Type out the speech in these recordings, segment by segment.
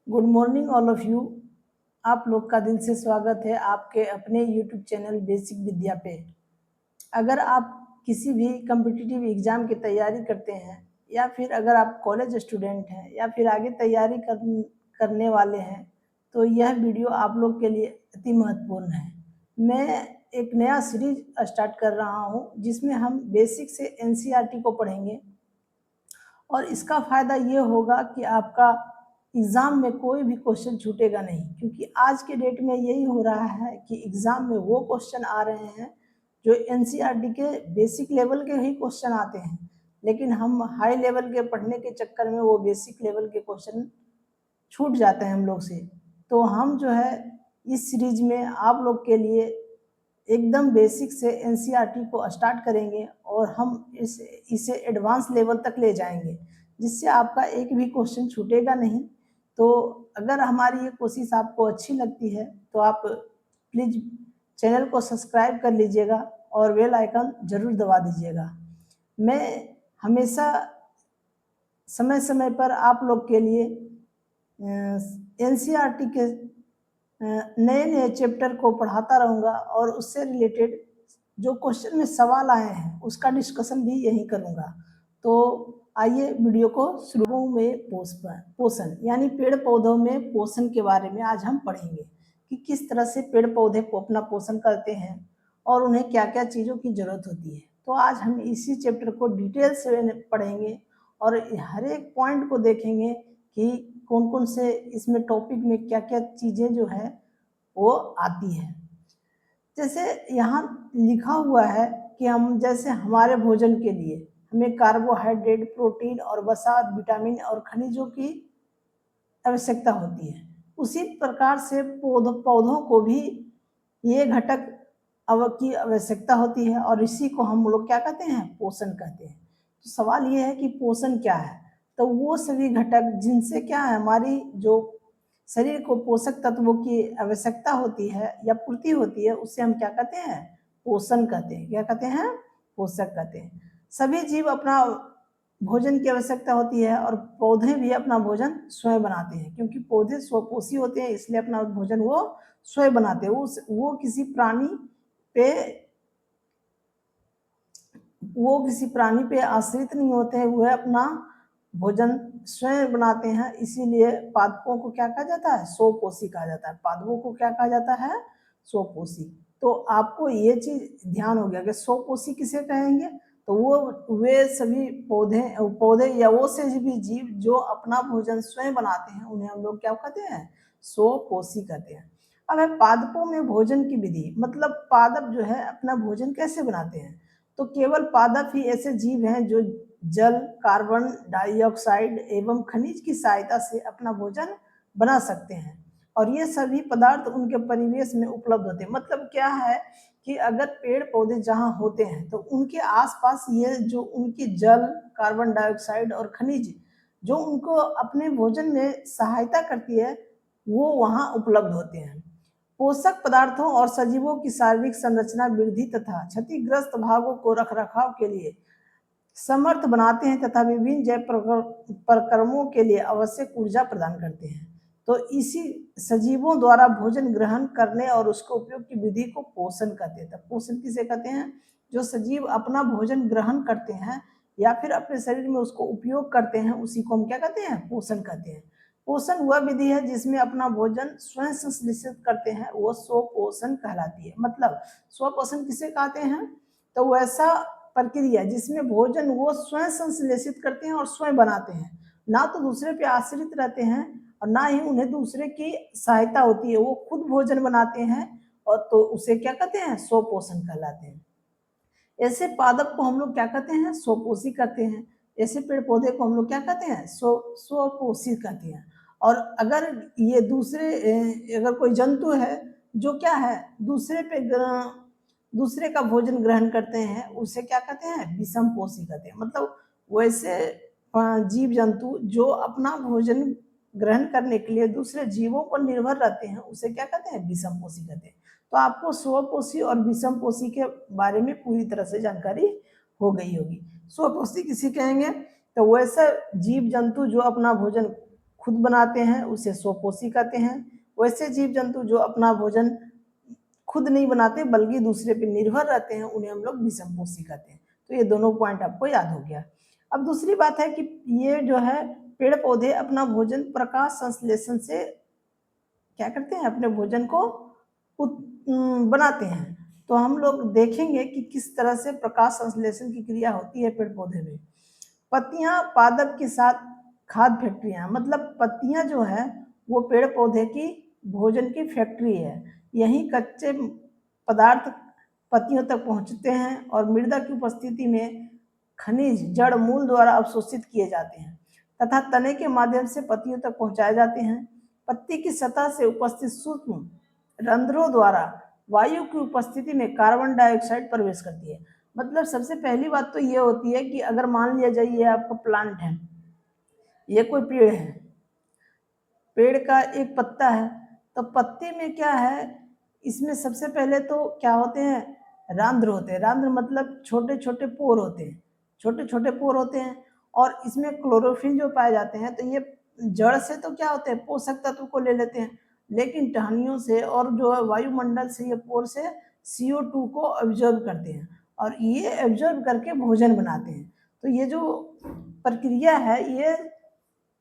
Good morning all of you. आप लोग का दिल से स्वागत है आपके अपने यूट्यूब चैनल बेसिक विद्या पे। अगर आप किसी भी कम्पिटिटिव एग्ज़ाम की तैयारी करते हैं या फिर अगर आप कॉलेज स्टूडेंट हैं या फिर आगे तैयारी करने वाले हैं तो यह वीडियो आप लोग के लिए अति महत्वपूर्ण है। मैं एक नया सीरीज स्टार्ट कर रहा हूँ जिसमें हम बेसिक से एनसीईआरटी को पढ़ेंगे और इसका फ़ायदा ये होगा कि आपका एग्ज़ाम में कोई भी क्वेश्चन छूटेगा नहीं, क्योंकि आज के डेट में यही हो रहा है कि एग्ज़ाम में वो क्वेश्चन आ रहे हैं जो एनसीईआरटी के बेसिक लेवल के ही क्वेश्चन आते हैं, लेकिन हम हाई लेवल के पढ़ने के चक्कर में वो बेसिक लेवल के क्वेश्चन छूट जाते हैं हम लोग से। तो हम जो है इस सीरीज में आप लोग के लिए एकदम बेसिक से एनसीईआरटी को स्टार्ट करेंगे और हम इसे एडवांस लेवल तक ले जाएंगे, जिससे आपका एक भी क्वेश्चन छूटेगा नहीं। तो अगर हमारी ये कोशिश आपको अच्छी लगती है तो आप प्लीज़ चैनल को सब्सक्राइब कर लीजिएगा और बेल आइकन ज़रूर दबा दीजिएगा। मैं हमेशा समय समय पर आप लोग के लिए एनसीईआरटी के नए नए चैप्टर को पढ़ाता रहूँगा और उससे रिलेटेड जो क्वेश्चन में सवाल आए हैं उसका डिस्कशन भी यही करूँगा। तो आइए वीडियो को शुरू में पोषण यानी पेड़ पौधों में पोषण के बारे में आज हम पढ़ेंगे कि किस तरह से पेड़ पौधे को अपना पोषण करते हैं और उन्हें क्या क्या चीज़ों की ज़रूरत होती है। तो आज हम इसी चैप्टर को डिटेल से पढ़ेंगे और हर एक पॉइंट को देखेंगे कि कौन कौन से इसमें टॉपिक में क्या क्या चीज़ें जो है वो आती है। जैसे यहाँ लिखा हुआ है कि हम जैसे हमारे भोजन के लिए हमें कार्बोहाइड्रेट, प्रोटीन और वसा, विटामिन और खनिजों की आवश्यकता होती है, उसी प्रकार से पौधों को भी ये घटक की आवश्यकता होती है और इसी को हम लोग क्या कहते हैं, पोषण कहते हैं। तो सवाल ये है कि पोषण क्या है। तो वो सभी घटक जिनसे क्या है हमारी जो शरीर को पोषक तत्वों की आवश्यकता होती है या पूर्ति होती है, उससे हम क्या कहते हैं, पोषण कहते हैं। क्या कहते हैं, पोषक कहते हैं। सभी जीव अपना भोजन की आवश्यकता होती है और पौधे भी अपना भोजन स्वयं बनाते हैं, क्योंकि पौधे स्वपोषी होते हैं, इसलिए अपना भोजन वो स्वयं बनाते हैं। वो किसी प्राणी पे आश्रित नहीं होते हैं, वह अपना भोजन स्वयं बनाते हैं। इसीलिए पादपों को क्या कहा जाता है, स्वपोषी कहा जाता है। पादपों को क्या कहा जाता है, स्वपोषी। तो आपको ये चीज ध्यान हो गया कि स्वपोषी किसे कहेंगे, तो वो वे सभी पौधे या वो से भी जीव जो अपना भोजन स्वयं बनाते हैं, उन्हें हम लोग क्या कहते हैं, स्वपोषी कहते हैं। अब है पादपों में भोजन की विधि, मतलब पादप जो है अपना भोजन कैसे बनाते हैं। तो केवल पादप ही ऐसे जीव हैं जो जल, कार्बन डाइऑक्साइड एवं खनिज की सहायता से अपना भोजन बना सकते हैं और ये सभी पदार्थ उनके परिवेश में उपलब्ध होते हैं। मतलब क्या है कि अगर पेड़ पौधे जहाँ होते हैं तो उनके आसपास ये जो उनकी जल, कार्बन डाइऑक्साइड और खनिज जो उनको अपने भोजन में सहायता करती है, वो वहाँ उपलब्ध होते हैं। पोषक पदार्थों और सजीवों की शारीरिक संरचना, वृद्धि तथा क्षतिग्रस्त भागों को रखरखाव के लिए समर्थ बनाते हैं तथा विभिन्न जैव प्रक्रमों के लिए आवश्यक ऊर्जा प्रदान करते हैं। तो इसी सजीवों द्वारा भोजन ग्रहण करने और उसके उपयोग की विधि को पोषण कहते हैं। तो पोषण किसे कहते हैं, जो सजीव अपना भोजन ग्रहण करते हैं या फिर अपने शरीर में उसको उपयोग करते हैं, उसी को हम क्या कहते हैं, पोषण कहते हैं। पोषण वह विधि है जिसमें अपना भोजन स्वयं संश्लेषित करते हैं, वो स्वपोषण कहलाती है। मतलब स्वपोषण किसे कहते हैं, तो वैसा प्रक्रिया जिसमें भोजन वो स्वयं संश्लेषित करते हैं और स्वयं बनाते हैं, ना तो दूसरे पे आश्रित रहते हैं और ना ही उन्हें दूसरे की सहायता होती है, वो खुद भोजन बनाते हैं और तो उसे क्या कहते हैं, स्वपोषण कहलाते हैं। ऐसे पादप को हम लोग क्या कहते हैं, स्वपोषी कहते हैं। ऐसे पेड़ पौधे को हम लोग क्या कहते हैं, स्वपोषी कहते हैं। और अगर ये अगर कोई जंतु है जो क्या है, दूसरे का भोजन ग्रहण करते हैं, उसे क्या कहते हैं, विषम पोषी कहते हैं। मतलब वैसे जीव जंतु जो अपना भोजन ग्रहण करने के लिए दूसरे जीवों पर निर्भर रहते हैं, उसे क्या कहते हैं, विषम पोषी कहते हैं। तो आपको स्वपोषी और विषम पोषी के बारे में पूरी तरह से जानकारी हो गई होगी। स्वपोषी किसे कहेंगे, तो वैसे जीव जंतु जो अपना भोजन खुद बनाते हैं उसे स्वपोषी कहते हैं। वैसे जीव जंतु जो अपना भोजन खुद नहीं बनाते बल्कि दूसरे पर निर्भर रहते हैं उन्हें हम लोग विषमपोषी कहते हैं। तो ये दोनों पॉइंट आपको याद हो गया। अब दूसरी बात है कि ये जो है पेड़ पौधे अपना भोजन प्रकाश संश्लेषण से क्या करते हैं, अपने भोजन को बनाते हैं। तो हम लोग देखेंगे कि किस तरह से प्रकाश संश्लेषण की क्रिया होती है पेड़ पौधे में। पत्तियां पादप के साथ खाद्य फैक्ट्रियां, मतलब पत्तियां जो है वो पेड़ पौधे की भोजन की फैक्ट्री है। यही कच्चे पदार्थ पत्तियों तक पहुंचते हैं और मृदा की उपस्थिति में खनिज जड़ मूल द्वारा अवशोषित किए जाते हैं तथा तने के माध्यम से पत्तियों तक पहुंचाए जाते हैं। पत्ती की सतह से उपस्थित सूक्ष्म रंध्रों द्वारा वायु की उपस्थिति में कार्बन डाइऑक्साइड प्रवेश करती है। मतलब सबसे पहली बात तो ये होती है कि अगर मान लिया जाए ये आपका प्लांट है, ये कोई पेड़ है, पेड़ का एक पत्ता है, तो पत्ते में क्या है, इसमें सबसे पहले तो क्या होते हैं, रंध्र होते हैं। रंध्र मतलब छोटे छोटे पोर होते हैं, छोटे छोटे पोर होते हैं। और इसमें क्लोरोफिल जो पाए जाते हैं, तो ये जड़ से तो क्या होते हैं, पोषक तत्व को ले लेते हैं, लेकिन टहनियों से और जो है वायुमंडल से ये पोर से CO2 को ऑब्जर्व करते हैं और ये ऑब्जर्व करके भोजन बनाते हैं। तो ये जो प्रक्रिया है, ये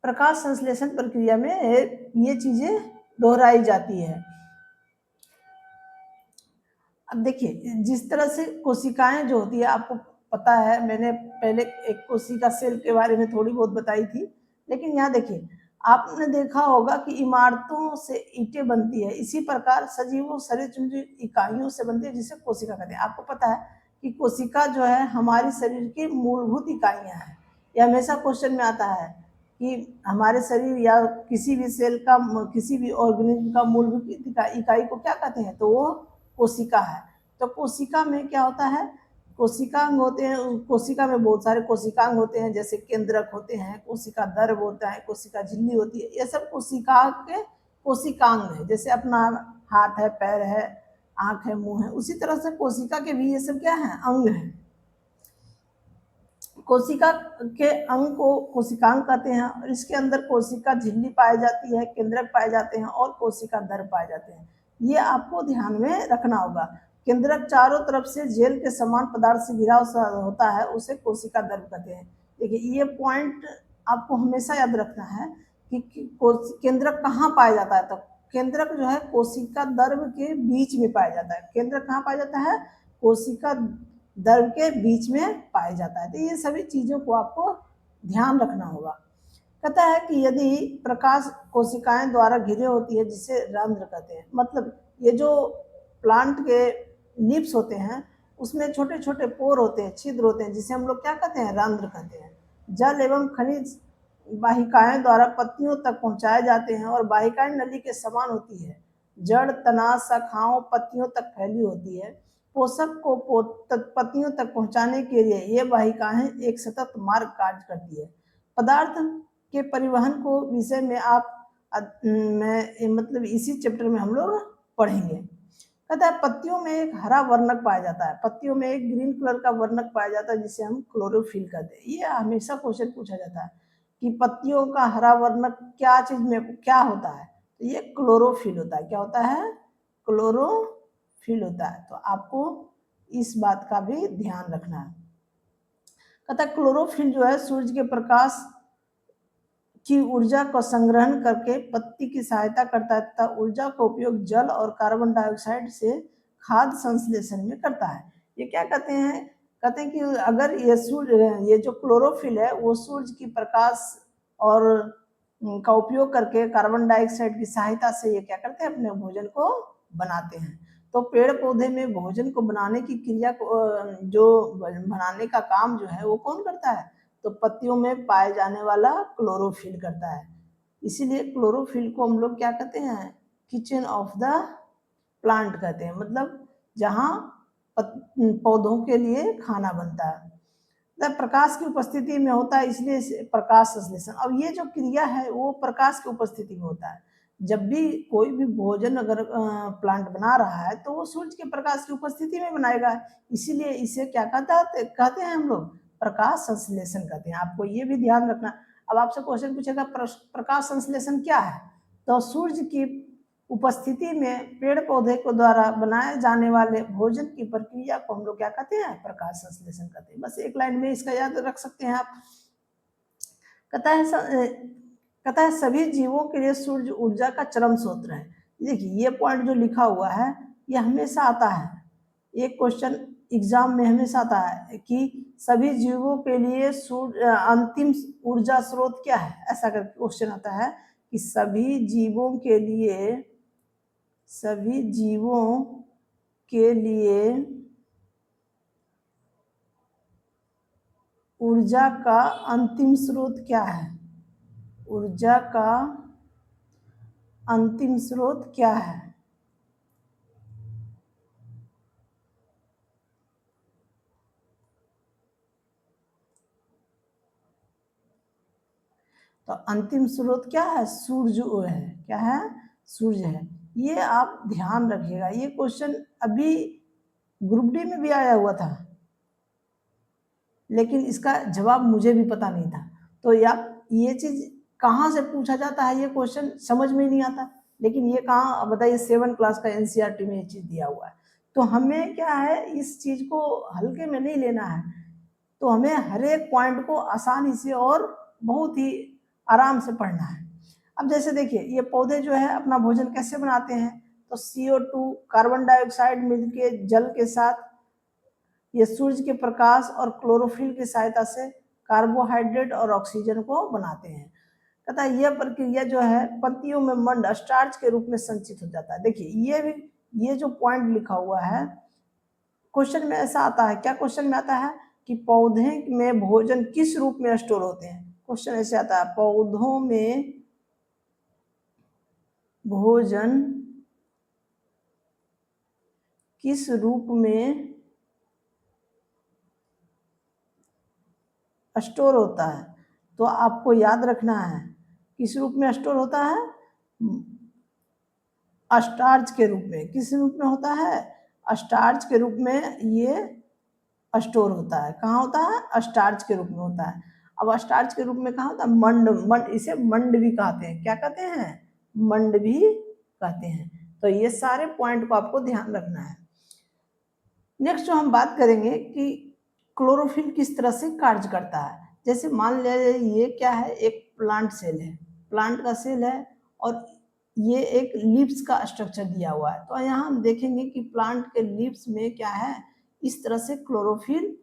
प्रकाश संश्लेषण प्रक्रिया में ये चीजें दोहराई जाती है। अब देखिए जिस तरह से कोशिकाएं जो होती है, आपको पता है मैंने पहले एक कोशिका सेल के बारे में थोड़ी बहुत बताई थी, लेकिन यहाँ देखिए आपने देखा होगा कि इमारतों से ईंटें बनती है, इसी प्रकार सजीवों शरीर इकाइयों से बनती है जिसे कोशिका कहते हैं। आपको पता है कि कोशिका जो है हमारे शरीर की मूलभूत इकाइयां हैं। यह हमेशा क्वेश्चन में आता है कि हमारे शरीर या किसी भी सेल का, किसी भी ऑर्गेनिज्म का मूलभूत इकाई को क्या कहते हैं, तो वो कोशिका है। तो कोशिका में क्या होता है, कोशिकांग होते हैं, कोशिका में बहुत सारे कोशिकांग होते हैं, जैसे केंद्रक होते हैं, कोशिका दर्भ होता है, कोशिका झिल्ली होती है, ये सब कोशिका के कोशिकांग है। जैसे अपना हाथ है, पैर है, आंख है, मुंह है, उसी तरह से कोशिका के भी ये सब क्या है, अंग है। कोशिका के अंग को कोशिकांग कहते हैं और इसके अंदर कोशिका झिल्ली पाई जाती है, केंद्रक पाए जाते हैं और कोशिका दर्भ पाए जाते हैं। ये आपको ध्यान में रखना होगा। केंद्रक चारों तरफ से जेल के समान पदार्थ से घिरा होता है, उसे कोशिका दर्भ कहते हैं। देखिए ये पॉइंट आपको हमेशा याद रखना है कि केंद्रक कहाँ पाया जाता है। तो केंद्रक जो है कोशिका दर्भ के बीच में पाया जाता है। केंद्रक कहाँ पाया जाता है, कोशिका दर्भ के बीच में पाया जाता है। तो ये सभी चीजों को आपको ध्यान रखना होगा। कहता है कि यदि प्रकाश कोशिकाएं द्वारा घिरे होती है जिसे रंध्र कहते हैं, मतलब ये जो प्लांट के लीव्स होते हैं उसमें छोटे छोटे पोर होते हैं, छिद्र होते हैं, जिसे हम लोग क्या कहते हैं, रंध्र कहते हैं। जल एवं खनिज वाहिकाएं द्वारा पत्तियों तक पहुंचाए जाते हैं और वाहिकाएं नली के समान होती है। जड़ तना शाखाओं पत्तियों तक फैली होती है। पोषक को पत्तियों तक पहुंचाने के लिए ये वाहिकाएं एक सतत मार्ग कार्य करती है। पदार्थ के परिवहन को विषय में आप मतलब इसी चैप्टर में हम लोग पढ़ेंगे। कहता है पत्तियों में एक हरा वर्णक पाया जाता है, पत्तियों में एक ग्रीन कलर का वर्णक पाया जाता है जिसे हम क्लोरोफिल कहते हैं। ये हमेशा क्वेश्चन पूछा जाता है कि पत्तियों का हरा वर्णक क्या चीज में क्या होता है, तो ये क्लोरोफिल होता है। क्या होता है, क्लोरोफिल होता है। तो आपको इस बात का भी ध्यान रखना है। कहता है क्लोरोफिल जो है सूर्य के प्रकाश की ऊर्जा को संग्रहण करके पत्ती की सहायता करता है तथा ऊर्जा का उपयोग जल और कार्बन डाइऑक्साइड से खाद्य संश्लेषण में करता है। ये क्या कहते हैं, कहते हैं कि अगर ये सूर्य, ये जो क्लोरोफिल है वो सूर्य की प्रकाश और का उपयोग करके कार्बन डाइऑक्साइड की सहायता से ये क्या करते हैं, अपने भोजन को बनाते हैं। तो पेड़ पौधे में भोजन को बनाने की क्रिया को, जो बनाने का काम जो है वो कौन करता है, तो पत्तियों में पाए जाने वाला क्लोरोफिल करता है। इसीलिए क्लोरोफिल को हम लोग क्या कहते हैं, किचन ऑफ द प्लांट कहते हैं, मतलब जहाँ पौधों के लिए खाना बनता है। मतलब प्रकाश की उपस्थिति में होता है, इसलिए प्रकाश संश्लेषण। अब ये जो क्रिया है वो प्रकाश की उपस्थिति में होता है। जब भी कोई भी भोजन अगर प्लांट बना रहा है तो वो सूर्य के प्रकाश की उपस्थिति में बनाएगा, इसीलिए इसे क्या कहते हैं हम लोग, प्रकाश संश्लेषण कहते हैं। आपको ये भी ध्यान रखना। अब आपसे क्वेश्चन पूछेगा प्रकाश संश्लेषण क्या है, तो सूर्य की उपस्थिति में पेड़ पौधे को द्वारा बनाए जाने वाले भोजन की प्रक्रिया को हम लोग क्या कहते हैं, प्रकाश संश्लेषण कहते हैं। बस एक लाइन में इसका याद रख सकते हैं आप। कहता है सभी जीवों के लिए सूर्य ऊर्जा का चरम स्रोत है। देखिए ये पॉइंट जो लिखा हुआ है ये हमेशा आता है, एक क्वेश्चन एग्जाम में हमेशा आता है कि सभी जीवों के लिए सूर्य अंतिम ऊर्जा स्रोत क्या है, ऐसा करके क्वेश्चन आता है कि सभी जीवों के लिए ऊर्जा का अंतिम स्रोत क्या है, ऊर्जा का अंतिम स्रोत क्या है। तो अंतिम स्रोत क्या है, सूर्य है, क्या है, सूर्य है। ये आप ध्यान रखिएगा, ये क्वेश्चन अभी ग्रुप डी में भी आया हुआ था, लेकिन इसका जवाब मुझे भी पता नहीं था। तो ये चीज कहाँ से पूछा जाता है, ये क्वेश्चन समझ में नहीं आता, लेकिन ये कहाँ बताइए 7 क्लास का एनसीईआरटी में ये चीज दिया हुआ है। तो हमें क्या है, इस चीज को हल्के में नहीं लेना है, तो हमें हर एक पॉइंट को आसानी से और बहुत ही आराम से पढ़ना है। अब जैसे देखिए ये पौधे जो है अपना भोजन कैसे बनाते हैं, तो CO2 कार्बन डाइऑक्साइड मिलके जल के साथ ये सूर्य के प्रकाश और क्लोरोफिल की सहायता से कार्बोहाइड्रेट और ऑक्सीजन को बनाते हैं। कहता है यह प्रक्रिया जो है पत्तियों में मंड स्टार्च के रूप में संचित हो जाता है। देखिए ये जो पॉइंट लिखा हुआ है क्वेश्चन में ऐसा आता है, क्या क्वेश्चन में आता है कि पौधे में भोजन किस रूप में स्टोर होते हैं। क्वेश्चन ऐसे आता है पौधों में भोजन किस रूप में स्टोर होता है। तो आपको याद रखना है किस रूप में स्टोर होता है, स्टार्च के रूप में। किस रूप में होता है, स्टार्च के रूप में ये स्टोर होता है। कहाँ होता है, स्टार्च के रूप में होता है। अब स्टार्च के रूप में कहाँ होता है, मंड इसे मंड भी कहते हैं, क्या कहते हैं, मंड भी कहते हैं। तो ये सारे पॉइंट को आपको ध्यान रखना है। नेक्स्ट जो हम बात करेंगे कि क्लोरोफिल किस तरह से कार्य करता है। जैसे मान लीजिए ये क्या है, एक प्लांट सेल है, प्लांट का सेल है और ये एक लीव्स का स्ट्रक्चर दिया हुआ है। तो यहाँ हम देखेंगे कि प्लांट के लीव्स में क्या है, इस तरह से क्लोरोफिल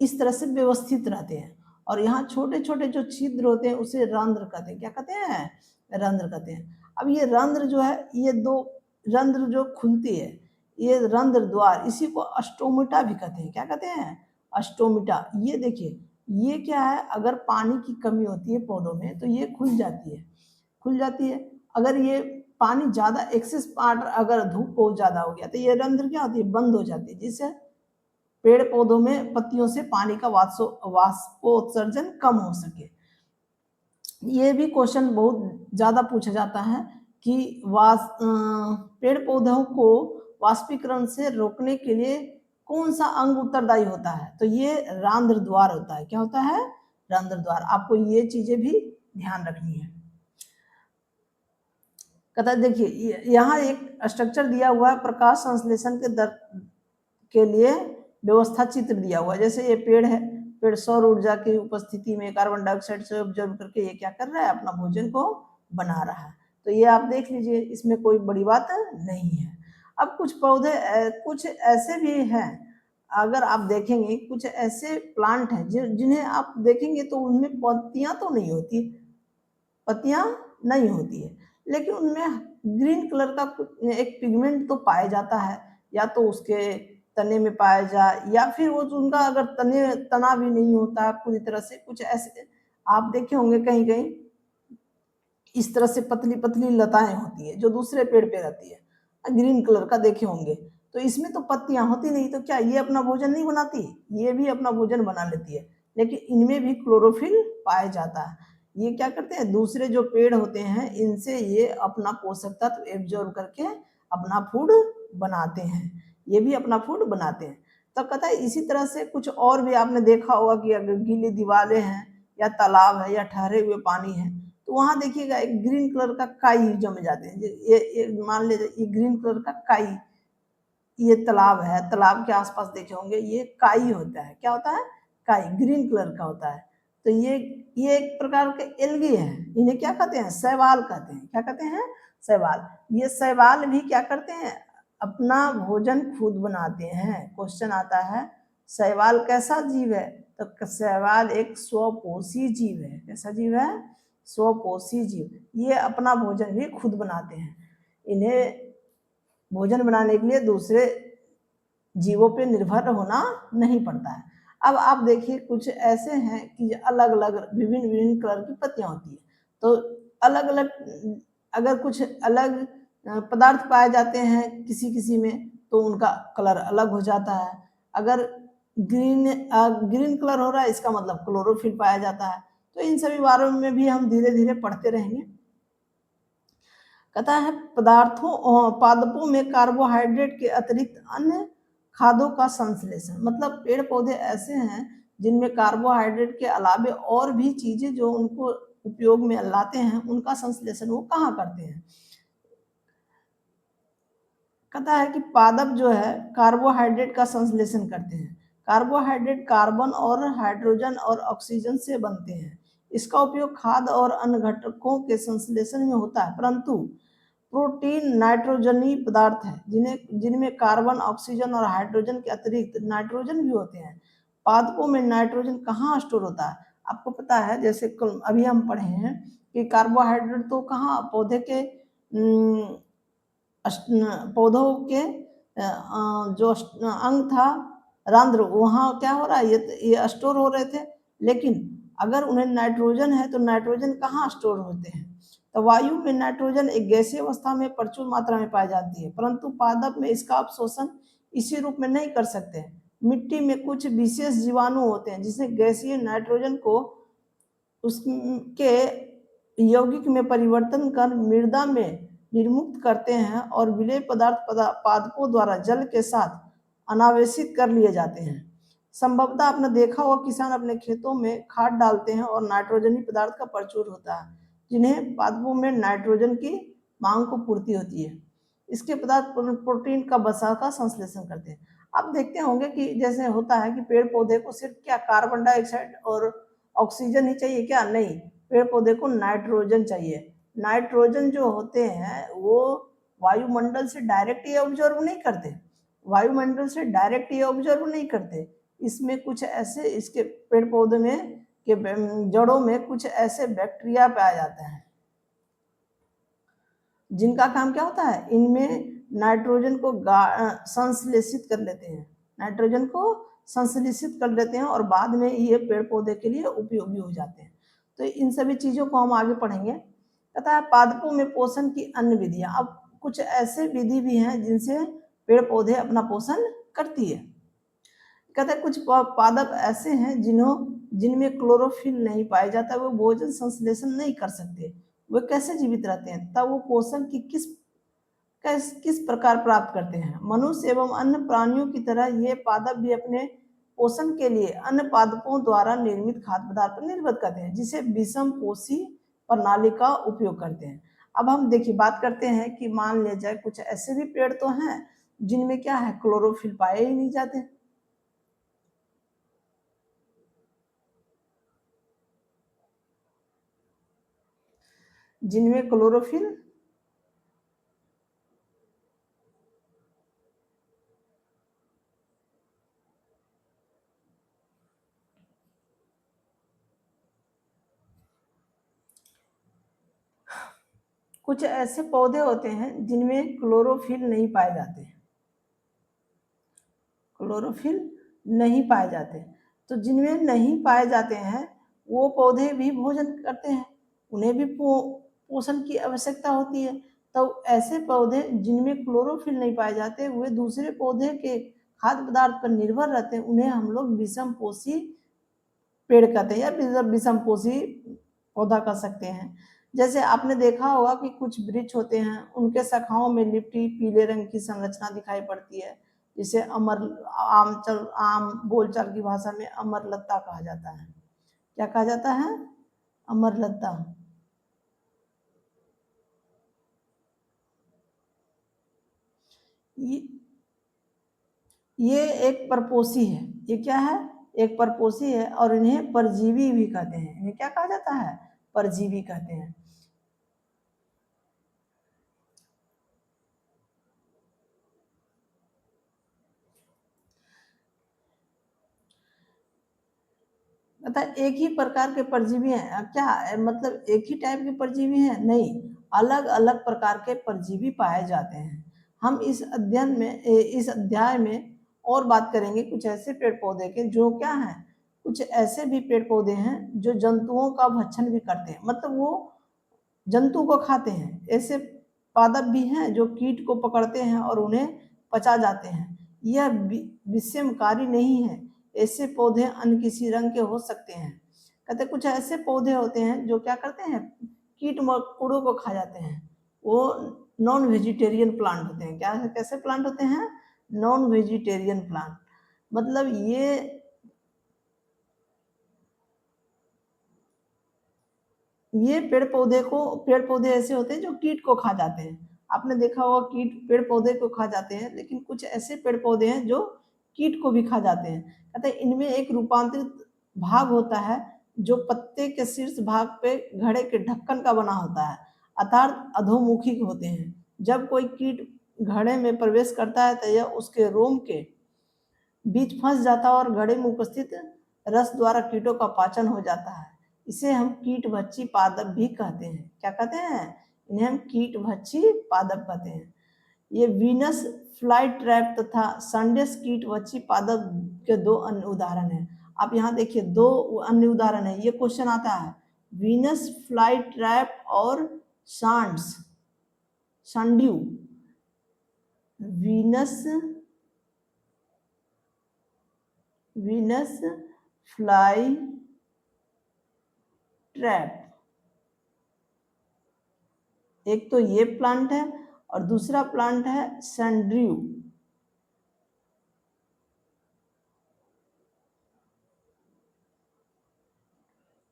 इस तरह से व्यवस्थित रहते हैं और यहाँ छोटे छोटे जो छिद्र होते हैं उसे रंध्र कहते हैं। क्या कहते हैं, रंध्र कहते हैं। अब ये रंध्र जो है, ये 2 रंध्र जो खुलती है, ये रंध्र द्वार, इसी को अस्टोमिटा भी कहते हैं। क्या कहते हैं, अस्टोमिटा। ये देखिए ये क्या है, अगर पानी की कमी होती है पौधों में तो ये खुल जाती है। अगर ये पानी ज़्यादा एक्सेस पार्ट, अगर धूप बहुत ज़्यादा हो गया तो ये रंध्र क्या होती है, बंद हो जाती है, जिससे पेड़ पौधों में पत्तियों से पानी का वाष्पोत्सर्जन कम हो सके। ये भी क्वेश्चन बहुत ज़्यादा पूछा जाता है कि पेड़ पौधों को वाष्पीकरण से रोकने के लिए कौन सा अंग उत्तरदायी होता है। तो ये रंध्र द्वार होता है। क्या होता है, रंध्र द्वार। आपको ये चीजें भी ध्यान रखनी है। कहता है देखिए यहाँ एक स्ट्रक्चर दिया हुआ है, प्रकाश संश्लेषण के लिए व्यवस्था चित्र दिया हुआ है। जैसे ये पेड़ है, पेड़ सौर ऊर्जा की उपस्थिति में कार्बन डाइऑक्साइड से ऑब्जर्व करके ये क्या कर रहा है, अपना भोजन को बना रहा है। तो ये आप देख लीजिए, इसमें कोई बड़ी बात नहीं है। अब कुछ पौधे कुछ ऐसे भी हैं, अगर आप देखेंगे कुछ ऐसे प्लांट हैं जिन्हें आप देखेंगे तो उनमें पत्तियां तो नहीं होती, पत्तियां नहीं होती है, लेकिन उनमें ग्रीन कलर का एक पिगमेंट तो पाया जाता है, या तो उसके तने में पाया जाए या फिर वो उनका अगर तना भी नहीं होता है पूरी तरह से। कुछ ऐसे आप देखे होंगे कहीं कहीं इस तरह से पतली पतली लताएं होती है जो दूसरे पेड़ पे रहती है, ग्रीन कलर का देखे होंगे। तो इसमें तो पत्तियां होती नहीं, तो क्या ये अपना भोजन नहीं बनाती, ये भी अपना भोजन बना लेती है, लेकिन इनमें भी क्लोरोफिल पाया जाता है। ये क्या करते हैं, दूसरे जो पेड़ होते हैं इनसे ये अपना पोषक तत्व एब्जॉर्ब करके अपना फूड बनाते हैं, ये भी अपना फूड बनाते हैं। तो कहता है इसी तरह से कुछ और भी आपने देखा होगा कि अगर गीली दीवारें हैं या तालाब है या ठहरे हुए पानी है, तो वहाँ देखिएगा एक ग्रीन कलर का काई जम जाते हैं। ये मान लीजिए ये ग्रीन कलर का काई, ये तालाब है, तालाब के आसपास देखे होंगे, ये काई होता है। क्या होता है? काई, ग्रीन कलर का होता है। तो ये एक प्रकार के एल्गी हैं। इन्हें क्या कहते हैं? शैवाल कहते हैं। क्या कहते हैं? शैवाल। ये शैवाल भी क्या करते हैं? अपना भोजन खुद बनाते हैं। क्वेश्चन आता है शैवाल कैसा जीव है? तो शैवाल एक स्वपोषी जीव है। कैसा जीव है? स्वपोषी जीव। ये अपना भोजन भी खुद बनाते हैं। इन्हें भोजन बनाने के लिए दूसरे जीवों पे निर्भर होना नहीं पड़ता है। अब आप देखिए कुछ ऐसे हैं कि अलग अलग विभिन्न विभिन्न कलर की पत्तियां होती है, तो अलग अलग अगर कुछ अलग पदार्थ पाए जाते हैं किसी किसी में, तो उनका कलर अलग हो जाता है। अगर ग्रीन कलर हो रहा है, इसका मतलब क्लोरोफिल पाया जाता है। तो इन सभी बारों में भी हम धीरे धीरे पढ़ते रहेंगे। कहता है पादपों में कार्बोहाइड्रेट के अतिरिक्त अन्य खादों का संश्लेषण, मतलब पेड़ पौधे ऐसे हैं जिनमें कार्बोहाइड्रेट के अलावे और भी चीजें जो उनको उपयोग में लाते हैं, उनका संश्लेषण वो कहाँ करते हैं? कहता है कि पादप जो है कार्बोहाइड्रेट का संश्लेषण करते हैं। कार्बोहाइड्रेट कार्बन और हाइड्रोजन और ऑक्सीजन से बनते हैं। इसका उपयोग खाद्य और अन्य घटकों के संश्लेषण में होता है, परंतु प्रोटीन नाइट्रोजनी पदार्थ है जिनमें कार्बन, ऑक्सीजन और हाइड्रोजन के अतिरिक्त नाइट्रोजन भी होते हैं। पादपों में नाइट्रोजन कहाँ स्टोर होता है? आपको पता है, जैसे अभी हम पढ़े हैं कि कार्बोहाइड्रेट तो कहाँ पौधे के पौधों के जो अंग था, रंध्र, वहाँ क्या हो रहा है? ये स्टोर हो रहे थे। लेकिन अगर उन्हें नाइट्रोजन है तो नाइट्रोजन कहाँ स्टोर होते हैं? तो वायु में नाइट्रोजन एक गैसीय अवस्था में प्रचुर मात्रा में पाई जाती है, परंतु पादप में इसका अवशोषण इसी रूप में नहीं कर सकते। मिट्टी में कुछ विशेष जीवाणु होते हैं जिसे गैसीय नाइट्रोजन को उसके यौगिक में परिवर्तन कर मृदा में निर्मुक्त करते हैं और विलेय पदार्थ पादपों द्वारा जल के साथ अनावेशित कर लिए जाते हैं। संभवतः आपने देखा होगा किसान अपने खेतों में खाद डालते हैं और नाइट्रोजनी पदार्थ का प्रचुर होता है, जिन्हें पादपों में नाइट्रोजन की मांग को पूर्ति होती है। इसके पदार्थ प्रोटीन का वसा का संश्लेषण करते हैं। आप देखते होंगे कि जैसे होता है कि पेड़ पौधे को सिर्फ क्या कार्बन डाइऑक्साइड और ऑक्सीजन ही चाहिए क्या? नहीं, पेड़ पौधे को नाइट्रोजन चाहिए। नाइट्रोजन जो होते हैं वो वायुमंडल से डायरेक्ट ये ऑब्जर्व नहीं करते, वायुमंडल से डायरेक्ट ये ऑब्जर्व नहीं करते। इसमें कुछ ऐसे, इसके पेड़ पौधे में के जड़ों में कुछ ऐसे बैक्टीरिया पाया जाते हैं जिनका काम क्या होता है? इनमें नाइट्रोजन को संश्लेषित कर लेते हैं, नाइट्रोजन को संश्लेषित कर लेते हैं और बाद में ये पेड़ पौधे के लिए उपयोगी हो जाते हैं। तो इन सभी चीजों को हम आगे पढ़ेंगे। कहता है पादपों में पोषण की अन्य विधियां। अब कुछ ऐसे विधि भी हैं जिनसे पेड़ पौधे अपना पोषण करती है। कहते हैं कुछ पादप ऐसे हैं जिनमें क्लोरोफिल नहीं पाया जाता, वो भोजन संश्लेषण नहीं कर सकते। वे कैसे जीवित रहते हैं? तब वो पोषण की किस प्रकार प्राप्त करते हैं? मनुष्य एवं अन्य प्राणियों की तरह ये पादप भी अपने पोषण के लिए अन्य पादपों द्वारा निर्मित खाद्य पदार्थ पर निर्भर करते हैं, जिसे विषम पोषी प्रणाली का उपयोग करते हैं। अब हम देखिए बात करते हैं कि मान लिया जाए कुछ ऐसे भी पेड़ तो हैं जिनमें क्या है, क्लोरोफिल पाए ही नहीं जाते। जिनमें क्लोरोफिल कुछ ऐसे पौधे होते हैं जिनमें क्लोरोफिल नहीं पाए जाते, क्लोरोफिल नहीं पाए जाते। तो जिनमें नहीं पाए जाते हैं वो पौधे भी भोजन करते हैं, उन्हें भी पोषण की आवश्यकता होती है। तो ऐसे पौधे जिनमें क्लोरोफिल नहीं पाए जाते, वे दूसरे पौधे के खाद्य पदार्थ पर निर्भर रहते हैं, उन्हें हम लोग विषम पोषी पेड़ कहते हैं या विषम पोषी पौधा कह सकते हैं। जैसे आपने देखा होगा कि कुछ वृक्ष होते हैं, उनके शाखाओं में लिपटी पीले रंग की संरचना दिखाई पड़ती है, जिसे आम बोलचाल की भाषा में अमर लता कहा जाता है। क्या कहा जाता है? अमरलता। ये एक परपोषी है। ये क्या है? एक परपोषी है और इन्हें परजीवी भी कहते हैं। इन्हें क्या कहा जाता है? परजीवी कहते हैं। पता है, एक ही प्रकार के परजीवी हैं क्या? मतलब एक ही टाइप के परजीवी हैं? नहीं, अलग अलग प्रकार के परजीवी पाए जाते हैं। हम इस अध्ययन में, इस अध्याय में और बात करेंगे कुछ ऐसे पेड़ पौधे के जो क्या हैं, कुछ ऐसे भी पेड़ पौधे हैं जो जंतुओं का भक्षण भी करते हैं, मतलब वो जंतु को खाते हैं। ऐसे पादप भी हैं जो कीट को पकड़ते हैं और उन्हें पचा जाते हैं। यह विषमकारी नहीं है। ऐसे पौधे अन्य किसी रंग के हो सकते हैं। कहते कुछ ऐसे पौधे होते हैं जो क्या करते हैं, कीट मकोड़ों को खा जाते हैं। वो नॉन वेजिटेरियन प्लांट होते हैं। क्या कैसे प्लांट होते हैं? Non vegetarian plant. मतलब ये पेड़ पौधे ऐसे होते हैं जो कीट को खा जाते हैं। आपने देखा होगा कीट पेड़ पौधे को खा जाते हैं, लेकिन कुछ ऐसे पेड़ पौधे हैं जो कीट को भी खा जाते हैं। कहते हैं इनमें एक रूपांतरित भाग होता है जो पत्ते के शीर्ष भाग पे घड़े के ढक्कन का बना होता है, अर्थात अधोमुखी होते हैं। जब कोई कीट घड़े में प्रवेश करता है तो यह उसके रोम के बीच फंस जाता है और घड़े में उपस्थित रस द्वारा कीटों का पाचन हो जाता है। इसे हम कीटभक्षी पादप भी कहते हैं। क्या कहते हैं? इन्हें हम कीटभक्षी पादप कहते हैं। ये वीनस फ्लाई ट्रैप तथा संडेस कीटभक्षी पादप के दो अन्य उदाहरण हैं। आप यहाँ देखिए, दो अन्य उदाहरण है। ये क्वेश्चन आता है, वीनस फ्लाई ट्रैप और सांड्यू। वीनस फ्लाई ट्रैप, एक तो ये प्लांट है और दूसरा प्लांट है सैंड्रियो।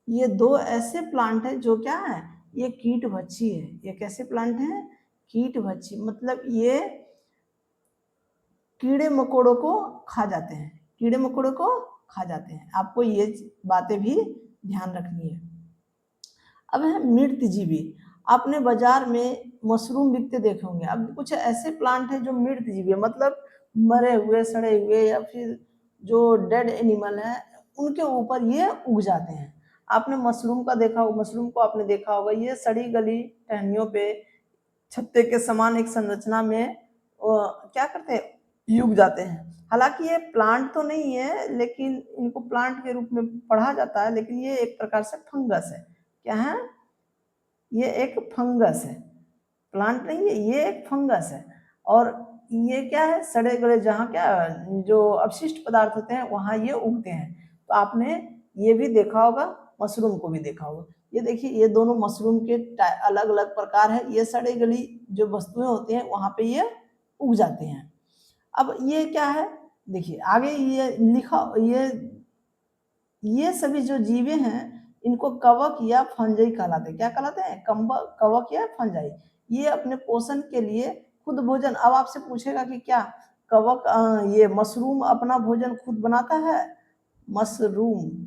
ये दो ऐसे प्लांट है जो क्या है, ये कीटभक्षी है। ये कैसे प्लांट है? कीटभक्षी, मतलब ये कीड़े मकोड़ों को खा जाते हैं। कीड़े मकोड़ों को खा जाते हैं। आपको ये बातें भी ध्यान रखनी है। अब है मृतजीवी। आपने बाजार में मशरूम बिकते देखे होंगे। अब कुछ ऐसे प्लांट है जो मृतजीवी है, मतलब मरे हुए, सड़े हुए या फिर जो डेड एनिमल है उनके ऊपर ये उग जाते हैं। आपने मशरूम का देखा होगा, मशरूम को आपने देखा होगा, ये सड़ी गली टहनियों पे छत्ते के समान एक संरचना में क्या करते हैं, उग जाते हैं। हालांकि ये प्लांट तो नहीं है, लेकिन इनको प्लांट के रूप में पढ़ा जाता है, लेकिन ये एक प्रकार से फंगस है। क्या है? ये एक फंगस है, प्लांट नहीं है, ये एक फंगस है। और ये क्या है, सड़े गले जहाँ क्या जो अपशिष्ट पदार्थ होते हैं वहाँ ये उगते हैं। तो आपने ये भी देखा होगा, मशरूम को भी देखा होगा। ये देखिए, ये दोनों मशरूम के अलग अलग प्रकार है। ये सड़े गली जो वस्तुएं होती हैं वहाँ पे ये उग जाते हैं। अब ये क्या है, देखिए आगे ये लिखा, ये सभी जो जीवे हैं इनको कवक या फंजाई कहलाते हैं। क्या कहलाते हैं? कवक या फंजाई। ये अपने पोषण के लिए खुद भोजन, अब आपसे पूछेगा कि क्या कवक, ये मशरूम अपना भोजन खुद बनाता है? मशरूम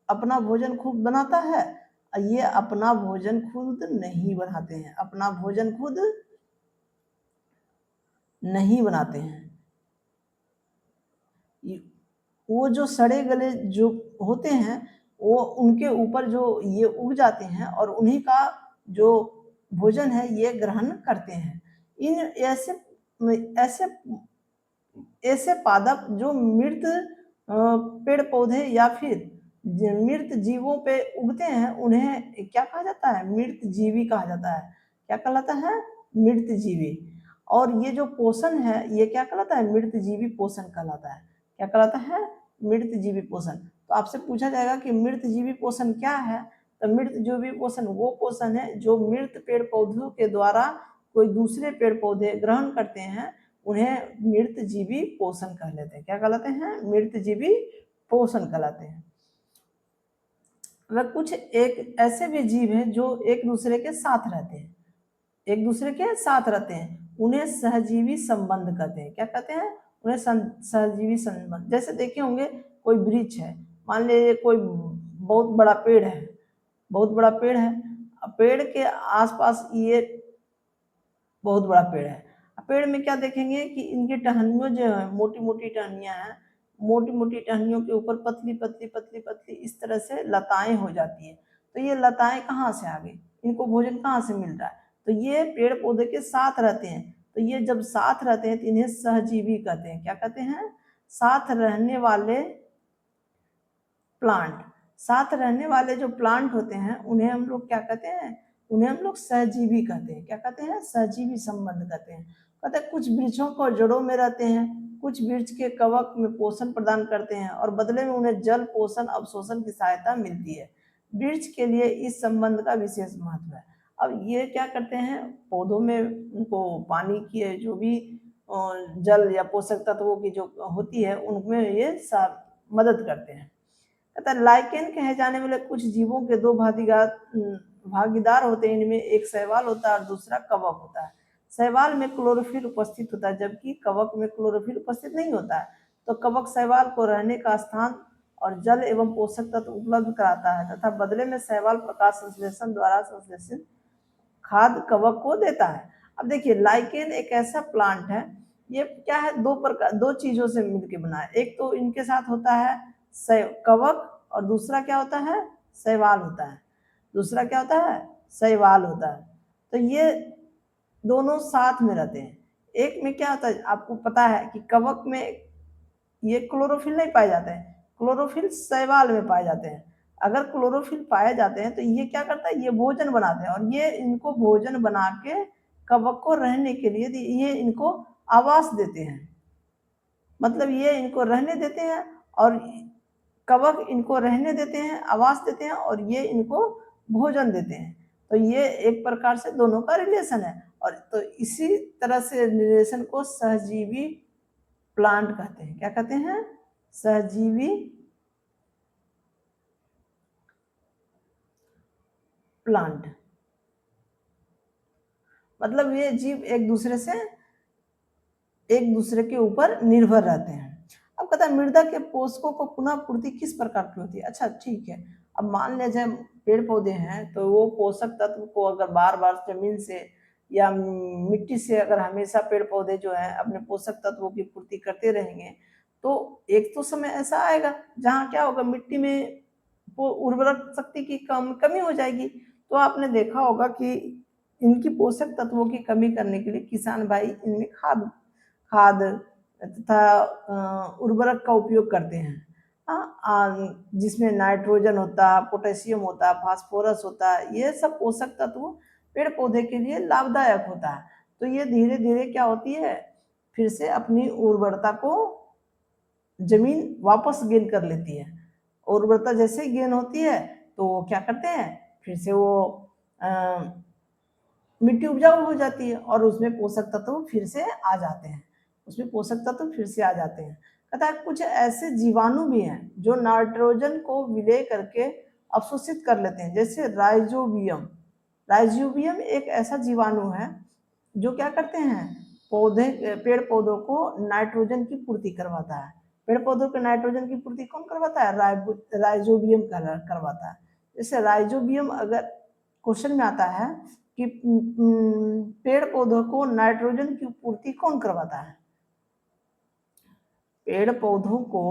अपना भोजन खुद बनाता है? ये अपना भोजन खुद नहीं बनाते हैं, अपना भोजन खुद नहीं बनाते हैं। वो जो सड़े गले जो होते हैं वो उनके ऊपर जो ये उग जाते हैं और उन्हीं का जो भोजन है ये ग्रहण करते हैं। इन ऐसे ऐसे ऐसे पादप जो मृत पेड़ पौधे या फिर मृत जीवों पे उगते हैं उन्हें क्या कहा जाता है? मृत जीवी कहा जाता है। क्या कहलाता है? मृत जीवी। और ये जो पोषण है ये क्या कहलाता है? मृत जीवी पोषण कहलाता है। क्या कहलाता है? मृत जीवी पोषण। तो आपसे पूछा जाएगा कि मृत जीवी पोषण क्या है, तो मृत जीवी पोषण वो पोषण है जो मृत पेड़ पौधों के द्वारा कोई दूसरे पेड़ पौधे ग्रहण करते हैं, उन्हें मृत जीवी पोषण कहलाते हैं। क्या कहलाते हैं? मृत जीवी पोषण कहलाते हैं। वह कुछ एक ऐसे भी जीव हैं जो एक दूसरे के साथ रहते हैं, एक दूसरे के साथ रहते हैं, उन्हें सहजीवी संबंध कहते हैं। क्या कहते हैं? उन्हें सहजीवी संबंध। जैसे देखे होंगे कोई वृक्ष है, मान लीजिए कोई बहुत बड़ा पेड़ है, बहुत बड़ा पेड़ है, पेड़ के आसपास ये बहुत बड़ा पेड़ है, पेड़ में क्या देखेंगे कि इनकी टहनियों जो है मोटी मोटी टहनियाँ हैं, मोटी मोटी टहनियों के ऊपर पतली पतली पतली पतली इस तरह से लताएं हो जाती है। तो ये लताएं कहाँ से आ गई, इनको भोजन कहाँ से मिल रहा है? तो ये पेड़ पौधे के साथ रहते हैं, तो ये जब साथ रहते हैं तो इन्हें सहजीवी कहते हैं। क्या कहते हैं? साथ रहने वाले प्लांट। साथ रहने वाले जो प्लांट होते हैं उन्हें हम लोग क्या कहते हैं? उन्हें हम लोग सहजीवी कहते हैं। क्या कहते हैं? सहजीवी संबंध कहते हैं। कहते हैं कुछ वृक्षों को जड़ों में रहते हैं, कुछ वृक्ष के कवक में पोषण प्रदान करते हैं और बदले में उन्हें जल पोषण अवशोषण की सहायता मिलती है। वृक्ष के लिए इस संबंध का विशेष महत्व है। अब ये क्या करते हैं? पौधों में उनको पानी की जो भी जल या पोषक तत्वों की जो होती है उनमें ये मदद करते हैं। कहता है लाइकेन कहे जाने वाले कुछ जीवों के दो भागीदार होते हैं, इनमें एक शैवाल होता है और दूसरा कवक होता है। शैवाल में क्लोरोफिल उपस्थित होता है जबकि कवक में क्लोरोफिल उपस्थित नहीं होता है। तो कवक शैवाल को रहने का स्थान और जल एवं पोषक तत्व उपलब्ध कराता है तथा बदले में शैवाल प्रकाश संश्लेषण द्वारा संश्लेषित खाद्य कवक को देता है। अब देखिए लाइकेन एक ऐसा प्लांट है, ये क्या है, दो चीजों से मिलकर बना है। एक तो इनके साथ होता है कवक और दूसरा क्या होता है? शैवाल होता है। दूसरा क्या होता है? शैवाल होता है। तो ये दोनों साथ में रहते हैं। एक में क्या होता है आपको पता है कि कवक में ये क्लोरोफिल नहीं पाए जाते हैं, क्लोरोफिल शैवाल में पाए जाते हैं। अगर क्लोरोफिल पाए जाते हैं तो ये क्या करता है? ये भोजन बनाते हैं और ये इनको भोजन बना के कवक को रहने के लिए ये इनको आवास देते हैं। मतलब ये इनको रहने देते हैं और कवक इनको रहने देते हैं, आवास देते हैं और ये इनको भोजन देते हैं। तो ये एक प्रकार से दोनों का रिलेशन है। और तो इसी तरह से रिलेशन को सहजीवी प्लांट कहते हैं। क्या कहते हैं? सहजीवी प्लांट। मतलब ये जीव एक दूसरे के ऊपर निर्भर रहते हैं। अब कहता है मृदा के पोषकों को पुनः पूर्ति किस प्रकार की होती है? अच्छा ठीक है, अब मान लीजिए पेड़ पौधे हैं तो वो पोषक तत्व को अगर बार बार जमीन से या मिट्टी से अगर हमेशा पेड़ पौधे जो है अपने पोषक तत्वों की पूर्ति करते रहेंगे तो एक तो समय ऐसा आएगा जहाँ क्या होगा, मिट्टी में उर्वरक शक्ति की कमी हो जाएगी। तो आपने देखा होगा कि इनकी पोषक तत्वों की कमी करने के लिए किसान भाई इनमें खाद खाद तथा उर्वरक का उपयोग करते हैं, जिसमें नाइट्रोजन होता है, पोटेशियम होता है, फास्फोरस होता है। ये सब पोषक तत्व पेड़ पौधे के लिए लाभदायक होता है। तो ये धीरे धीरे क्या होती है, फिर से अपनी उर्वरता को जमीन वापस गेन कर लेती है। उर्वरता जैसे ही गेन होती है तो वो क्या करते हैं, फिर से वो मिट्टी उपजाऊ हो जाती है और उसमें पोषक तत्व फिर से आ जाते हैं, उसमें पोषक तत्व फिर से आ जाते हैं। कहता है कुछ ऐसे जीवाणु भी हैं जो नाइट्रोजन को विलय करके अवशोषित कर लेते हैं, जैसे राइजोबियम। राइजोबियम एक ऐसा जीवाणु है जो क्या करते हैं, पेड़ पौधों को नाइट्रोजन की पूर्ति करवाता है। पेड़ पौधों के नाइट्रोजन की पूर्ति कौन करवाता है? राइजोबियम करवाता है। जैसे राइजोबियम अगर क्वेश्चन में आता है कि पेड़ पौधों को नाइट्रोजन की पूर्ति कौन करवाता है? पेड़ पौधों को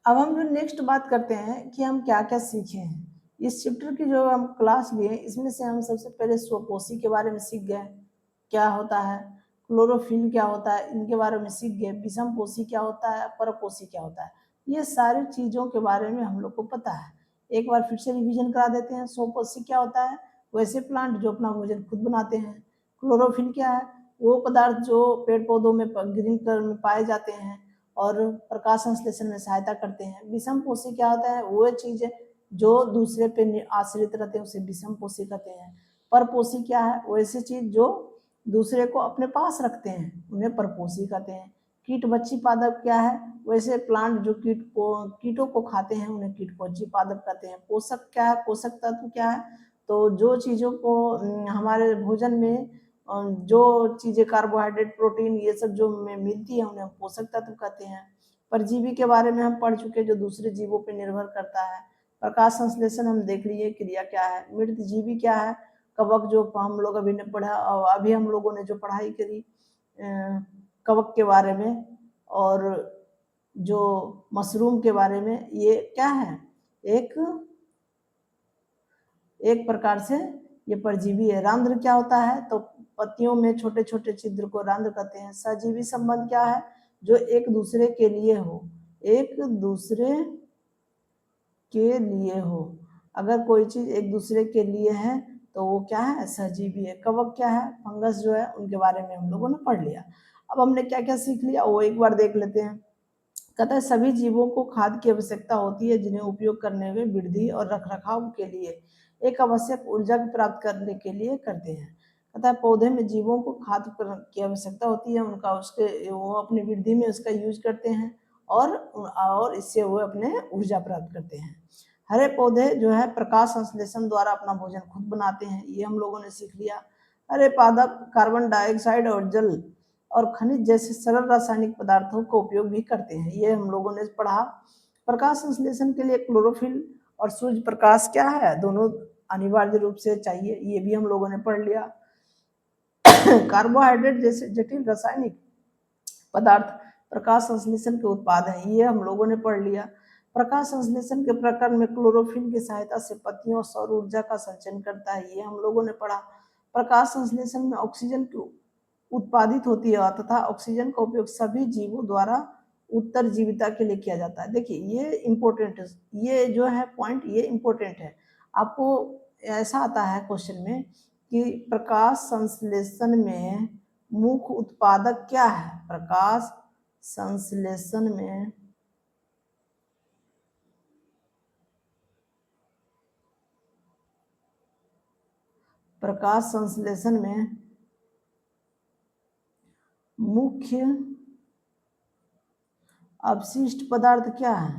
अब हम जो नेक्स्ट बात करते हैं कि हम क्या क्या सीखे हैं इस चैप्टर की जो हम क्लास लिए, इसमें से हम सबसे पहले स्वपोषी के बारे में सीख गए, क्या होता है, क्लोरोफिल क्या होता है इनके बारे में सीख गए, विषम पोषी क्या होता है, परपोषी क्या होता है, ये सारी चीज़ों के बारे में हम लोग को पता है। एक बार फिर से रिवीजन करा देते हैं। स्वपोषी क्या होता है? वैसे प्लांट जो अपना भोजन खुद बनाते हैं। क्लोरोफिल क्या है? वो पदार्थ जो पेड़ पौधों में ग्रीन कलर में पाए जाते हैं और प्रकाश संश्लेषण में सहायता करते हैं। विषम पोषी क्या होता है? वो चीज़ जो दूसरे पे आश्रित रहते हैं उसे विषम पोषी कहते हैं। परपोषी क्या है? वैसे चीज जो दूसरे को अपने पास रखते हैं उन्हें परपोषी कहते हैं। कीट बच्ची पादप क्या है? वैसे प्लांट जो कीटों को खाते हैं उन्हें कीट बच्ची पादप कहते हैं। पोषक क्या है? पोषक तत्व क्या है? तो जो चीजों को हमारे भोजन में जो चीजें कार्बोहाइड्रेट, प्रोटीन, ये सब जो मिलती है उन्हें पोषक तत्व कहते हैं। परजीवी के बारे में हम पढ़ चुके, जो दूसरे जीवों पर निर्भर करता है। प्रकाश संश्लेषण हम देख लिए क्रिया क्या है। मृत जीवी क्या है? कवक, जो हम लोग अभी ने पढ़ा, अभी हम लोगों ने जो पढ़ाई करी कवक के बारे में, और जो मशरूम के बारे में, ये क्या है? एक प्रकार से ये परजीवी है। रंध्र क्या होता है? तो पत्तियों में छोटे छोटे छिद्र को रंध्र कहते हैं। सजीवी संबंध क्या है? जो एक दूसरे के लिए हो, एक दूसरे के लिए हो। अगर कोई चीज एक दूसरे के लिए है तो वो क्या है? सहजीवी है। कवक क्या है? फंगस जो है, उनके बारे में हम लोगों ने पढ़ लिया। अब हमने क्या क्या सीख लिया वो एक बार देख लेते हैं। कहता है सभी जीवों को खाद्य की आवश्यकता होती है, जिन्हें उपयोग करने में वृद्धि और रखरखाव के लिए एक आवश्यक ऊर्जा प्राप्त करने के लिए करते हैं। कहता है पौधे में जीवों को खाद्य की आवश्यकता होती है, उनका वो अपनी वृद्धि में उसका यूज करते हैं, और इससे वो अपने ऊर्जा प्राप्त करते हैं। हरे पौधे जो है प्रकाश संश्लेषण द्वारा अपना भोजन खुद बनाते हैं, ये हम लोगों ने सीख लिया। हरे पादप कार्बन डाइऑक्साइड और जल और खनिज जैसे सरल रासायनिक पदार्थों का उपयोग भी करते हैं, ये हम लोगों ने पढ़ा। प्रकाश संश्लेषण के लिए क्लोरोफिल और सूर्य प्रकाश क्या है? दोनों अनिवार्य रूप से चाहिए, ये भी हम लोगों ने पढ़ लिया। कार्बोहाइड्रेट जैसे जटिल रासायनिक पदार्थ प्रकाश संश्लेषण के उत्पाद हैं, ये हम लोगों ने पढ़ लिया। प्रकाश संश्लेषण के प्रकरण में क्लोरोफिल की सहायता से पत्तियों सौर ऊर्जा का संचयन करता है, ये हम लोगों ने पढ़ा। प्रकाश संश्लेषण में ऑक्सीजन की उत्पादित होती है तथा ऑक्सीजन का उपयोग सभी जीवों द्वारा उत्तरजीविता के लिए किया जाता है। देखिए ये इम्पोर्टेंट है, ये जो है पॉइंट, ये इम्पोर्टेंट है। आपको ऐसा आता है क्वेश्चन में कि प्रकाश संश्लेषण में मुख्य उत्पादक क्या है? प्रकाश संश्लेषण में मुख्य अवशिष्ट पदार्थ क्या है?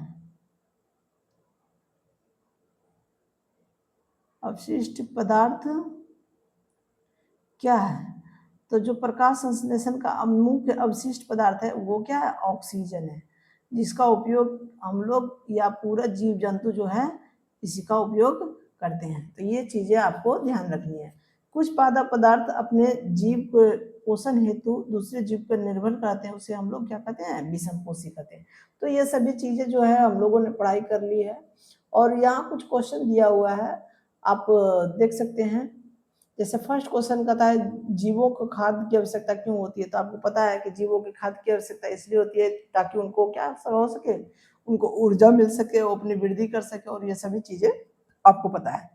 अवशिष्ट पदार्थ क्या है? तो जो प्रकाश संश्लेषण का मुख्य अवशिष्ट पदार्थ है वो क्या है? ऑक्सीजन है, जिसका उपयोग हम लोग या पूरा जीव जंतु जो है इसी का उपयोग करते हैं। तो ये चीजें आपको ध्यान रखनी है। कुछ पादप पदार्थ अपने जीव को पोषण हेतु दूसरे जीव पर निर्भर करते हैं, उसे हम लोग क्या कहते हैं? विषम पोषी कहते हैं। तो ये सभी चीजें जो है हम लोगों ने पढ़ाई कर ली है, और यहाँ कुछ क्वेश्चन दिया हुआ है, आप देख सकते हैं। जैसे फर्स्ट क्वेश्चन कहता है जीवों को खाद्य की आवश्यकता क्यों होती है? तो आपको पता है कि जीवों की खाद्य की आवश्यकता इसलिए होती है ताकि उनको क्या सब हो सके, उनको ऊर्जा मिल सके, वो अपनी वृद्धि कर सके, और ये सभी चीजें आपको पता है।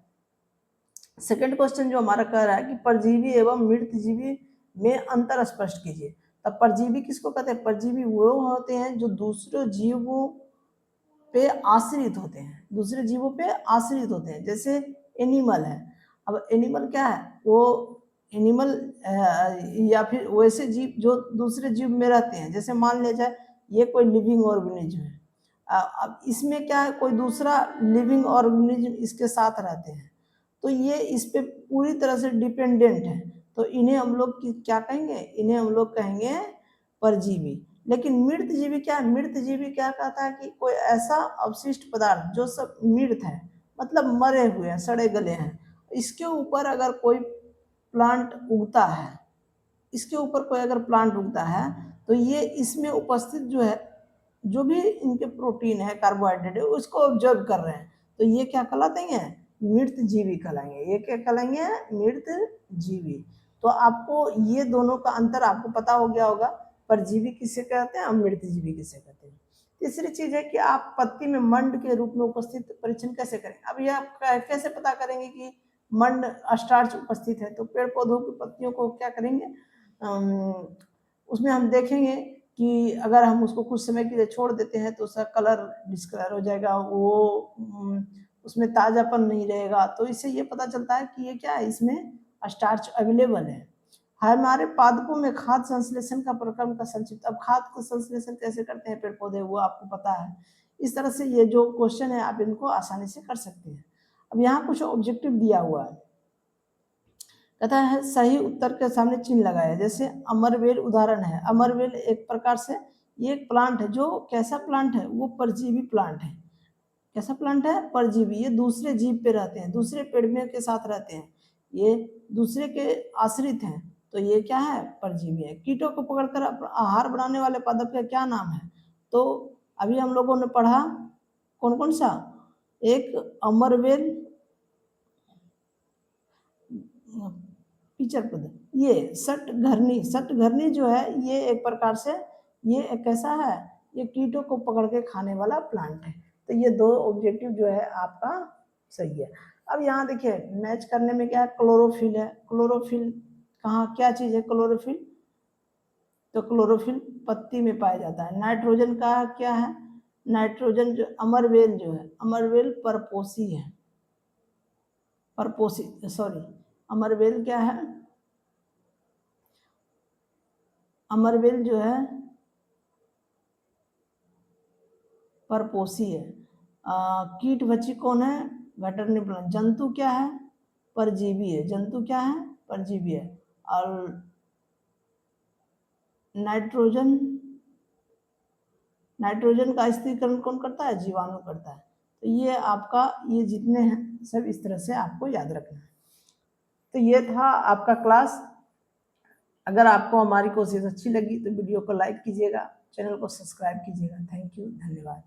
सेकंड क्वेश्चन जो हमारा कह रहा है कि परजीवी एवं मृत जीवी में अंतर स्पष्ट कीजिए। तब परजीवी किसको कहते हैं? परजीवी वो होते हैं जो दूसरे जीवों पे आश्रित होते हैं, दूसरे जीवों पे आश्रित होते हैं। जैसे एनिमल है, अब एनिमल क्या है? वो एनिमल या फिर वैसे जीव जो दूसरे जीव में रहते हैं। जैसे मान लिया जाए ये कोई लिविंग ऑर्गेनिज्म है, अब इसमें क्या है? कोई दूसरा लिविंग ऑर्गेनिज्म इसके साथ रहते हैं, तो ये इस पे पूरी तरह से डिपेंडेंट है, तो इन्हें हम लोग क्या कहेंगे? इन्हें हम लोग कहेंगे परजीवी। लेकिन मृत जीवी क्या है? मृत जीवी क्या कहता है कि कोई ऐसा अवशिष्ट पदार्थ जो सब मृत है, मतलब मरे हुए हैं, सड़े गले हैं, इसके ऊपर अगर कोई प्लांट उगता है, इसके ऊपर कोई अगर प्लांट उगता है, तो ये इसमें उपस्थित जो है, जो भी इनके प्रोटीन है, कार्बोहाइड्रेट है, उसको ऑब्जर्व कर रहे हैं, तो ये क्या कहलाएंगे? मृत जीवी कहलाएंगे। ये क्या कहलाएंगे? मृत जीवी। तो आपको ये दोनों का अंतर आपको पता हो गया होगा, परजीवी किसे कहते हैं और मृत जीवी किसे कहते हैं। तीसरी चीज है कि आप पत्ती में मंड के रूप में उपस्थित परीक्षण कैसे करेंगे? अब ये आप कैसे पता करेंगे कि मंड स्टार्च उपस्थित है? तो पेड़ पौधों की पत्तियों को क्या करेंगे, उसमें हम देखेंगे कि अगर हम उसको कुछ समय के लिए छोड़ देते हैं तो उसका कलर डिस्कलर हो जाएगा, वो उसमें ताज़ापन नहीं रहेगा। तो इससे ये पता चलता है कि ये क्या है, इसमें स्टार्च अवेलेबल है। हमारे पादपों में खाद्य संश्लेषण का प्रक्रम का संक्षिप्त। अब खाद्य का संश्लेषण कैसे करते हैं पेड़ पौधे, वो आपको पता है। इस तरह से ये जो क्वेश्चन है आप इनको आसानी से कर सकते हैं। अब यहाँ कुछ ऑब्जेक्टिव दिया हुआ है, कहता है सही उत्तर के सामने चिन्ह लगाया। जैसे अमरवेल उदाहरण है। अमरवेल एक प्रकार से ये एक प्लांट है, जो कैसा प्लांट है, वो परजीवी प्लांट है। कैसा प्लांट है, परजीवी। ये दूसरे जीव पे रहते हैं, दूसरे पेड़ में के साथ रहते हैं, ये दूसरे के आश्रित हैं, तो ये क्या है, परजीवी है। कीटों को पकड़कर आहार बनाने वाले पादप का क्या नाम है? तो अभी हम लोगों ने पढ़ा कौन कौन सा, एक अमरवेल, पिचर पद, ये सटघरनी जो है, ये एक प्रकार से ये एक कैसा है, ये कीटों को पकड़ के खाने वाला प्लांट है। तो ये दो ऑब्जेक्टिव जो है आपका सही है। अब यहाँ देखिए मैच करने में क्या है, क्लोरोफिल है। क्लोरोफिल कहाँ, क्या चीज़ है क्लोरोफिल? तो क्लोरोफिल पत्ती में पाया जाता है। नाइट्रोजन का क्या है, नाइट्रोजन जो अमरवेल जो है, अमरवेल परपोसी है, परपोसी सॉरी, अमरवेल क्या है, अमरवेल जो है परपोसी है। कीटभक्षी कौन है, गटरनी प्लांट। जंतु क्या है, परजीवी है। जंतु क्या है, परजीवी है। और नाइट्रोजन, नाइट्रोजन का स्थिरीकरण कौन करता है, जीवाणु करता है। तो ये आपका, ये जितने हैं सब इस तरह से आपको याद रखना है। तो ये था आपका क्लास। अगर आपको हमारी कोशिश अच्छी लगी तो वीडियो को लाइक कीजिएगा, चैनल को सब्सक्राइब कीजिएगा। थैंक यू, धन्यवाद।